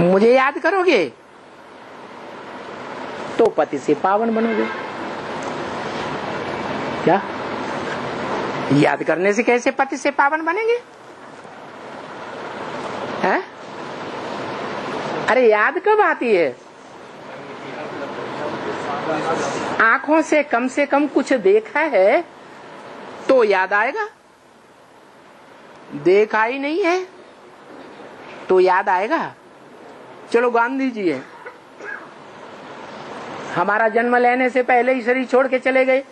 मुझे याद करोगे तो पति से पावन बनोगे। क्या याद करने से कैसे पति से पावन बनेंगे? हैं? अरे याद कब आती है? आंखों से कम कुछ देखा है तो याद आएगा। देखा ही नहीं है तो याद आएगा। चलो गांधी जी है, हमारा जन्म लेने से पहले ही शरीर छोड़ के चले गए,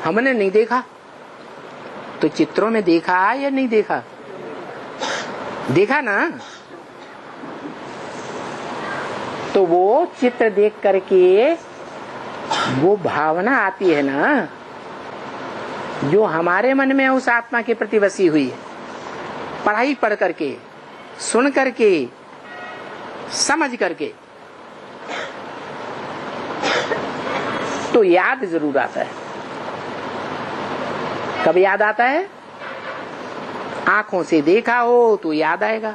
हमने नहीं देखा, तो चित्रों में देखा या नहीं देखा? देखा ना। तो वो चित्र देख करके वो भावना आती है ना, जो हमारे मन में उस आत्मा के प्रति बसी हुई है। पढ़ाई पढ़ करके, सुन करके, समझ करके तो याद जरूर आता है। कब याद आता है? आंखों से देखा हो तो याद आएगा,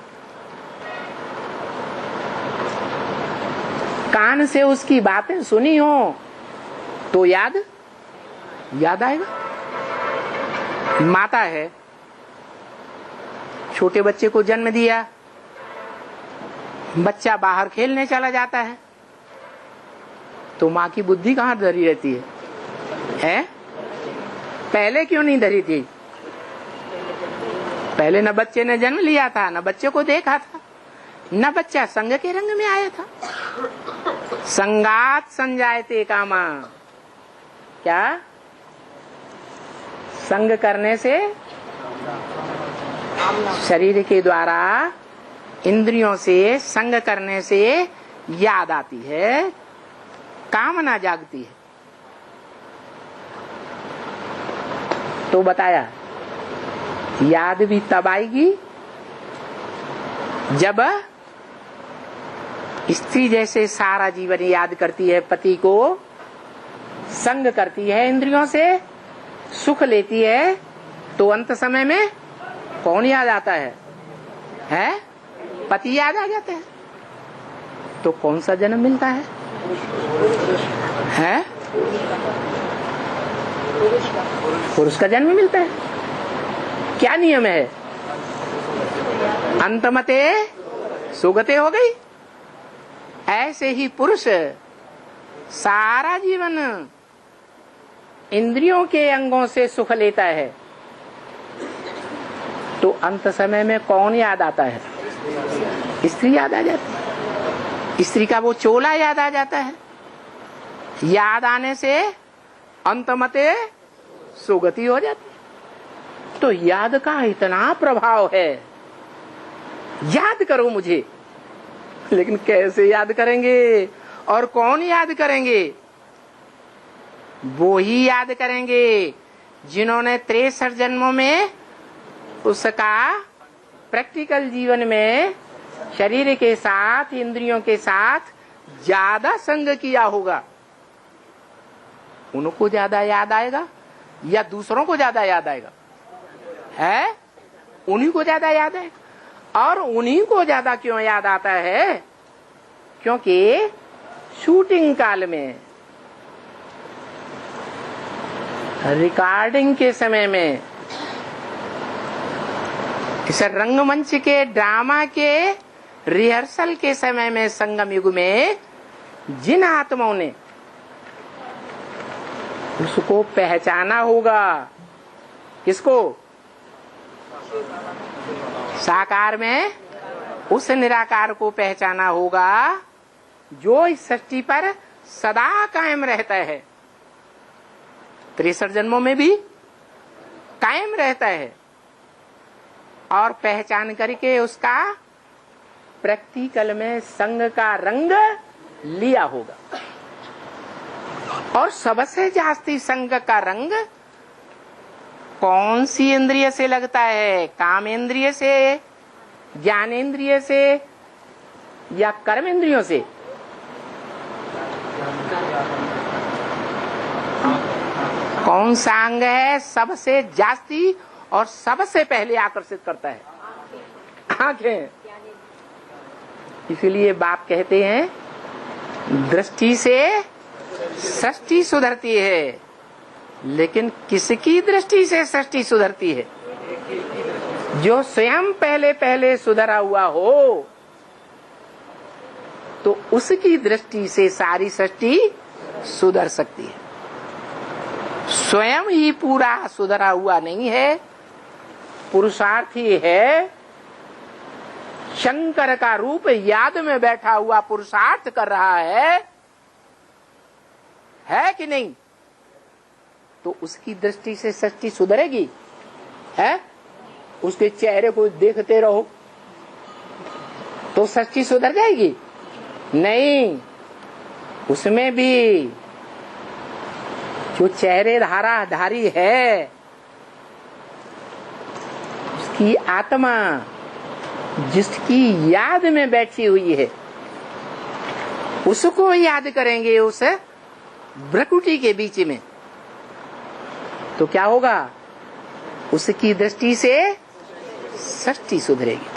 कान से उसकी बातें सुनी हो तो याद आएगा। माता है, छोटे बच्चे को जन्म दिया, बच्चा बाहर खेलने चला जाता है तो माँ की बुद्धि कहाँ धरी रहती है? पहले क्यों नहीं धरी थी? पहले न बच्चे ने जन्म लिया था, न बच्चे को देखा था, न बच्चा संग के रंग में आया था। संगात संजायते कामा, क्या संग करने से शरीर के द्वारा इंद्रियों से संग करने से याद आती है, कामना जागती है। तो बताया याद भी तब आएगी जब स्त्री जैसे सारा जीवन याद करती है पति को, संग करती है इंद्रियों से, सुख लेती है, तो अंत समय में कौन याद आता है? पति याद आ जाते हैं। तो कौन सा जन्म मिलता है? पुरुष का जन्म मिलता है। क्या नियम है? अंतमते सुगते हो गई। ऐसे ही पुरुष सारा जीवन इंद्रियों के अंगों से सुख लेता है, तो अंत समय में कौन याद आता है? स्त्री याद आ जाती है। स्त्री का वो चोला याद आ जाता है। याद आने से अंतमते सुगति हो जाती है। तो याद का इतना प्रभाव है। याद करो मुझे, लेकिन कैसे याद करेंगे और कौन याद करेंगे? वो ही याद करेंगे जिन्होंने 63 जन्मों में उसका प्रैक्टिकल जीवन में शरीर के साथ, इंद्रियों के साथ ज्यादा संग किया होगा। उनको ज्यादा याद आएगा या दूसरों को ज्यादा याद आएगा? उन्हीं को ज्यादा याद है। और उन्हीं को ज्यादा क्यों याद आता है? क्योंकि शूटिंग काल में, रिकॉर्डिंग के समय में, इस रंगमंच के ड्रामा के रिहर्सल के समय में, संगम युग में जिन आत्माओं ने उसको पहचाना होगा, किसको? साकार में उस निराकार को पहचाना होगा जो इस सृष्टि पर सदा कायम रहता है, 63 जन्मों में भी कायम रहता है, और पहचान करके उसका प्रैक्टिकल में संग का रंग लिया होगा। और सबसे जास्ती संग का रंग कौन सी इंद्रिय से लगता है? काम इंद्रिय से, ज्ञान इंद्रिय से या कर्म इंद्रियों से? कौन सा अंग है सबसे जास्ती और सबसे पहले आकर्षित करता है? आंखें। इसलिए बाप कहते हैं दृष्टि से सृष्टि सुधरती है, लेकिन किसकी दृष्टि से सृष्टि सुधरती है? जो स्वयं पहले पहले सुधरा हुआ हो, तो उसकी दृष्टि से सारी सृष्टि सुधर सकती है। स्वयं ही पूरा सुधरा हुआ नहीं है, पुरुषार्थी है, शंकर का रूप याद में बैठा हुआ पुरुषार्थ कर रहा है कि नहीं? तो उसकी दृष्टि से सृष्टि सुधरेगी है? उसके चेहरे को देखते रहो तो सृष्टि सुधर जाएगी? नहीं, उसमें भी जो चेहरे धारी है, उसकी आत्मा जिसकी याद में बैठी हुई है, उसको याद करेंगे उस भ्रकुटी के बीच में, तो क्या होगा? उसकी दृष्टि से सृष्टि सुधरेगी।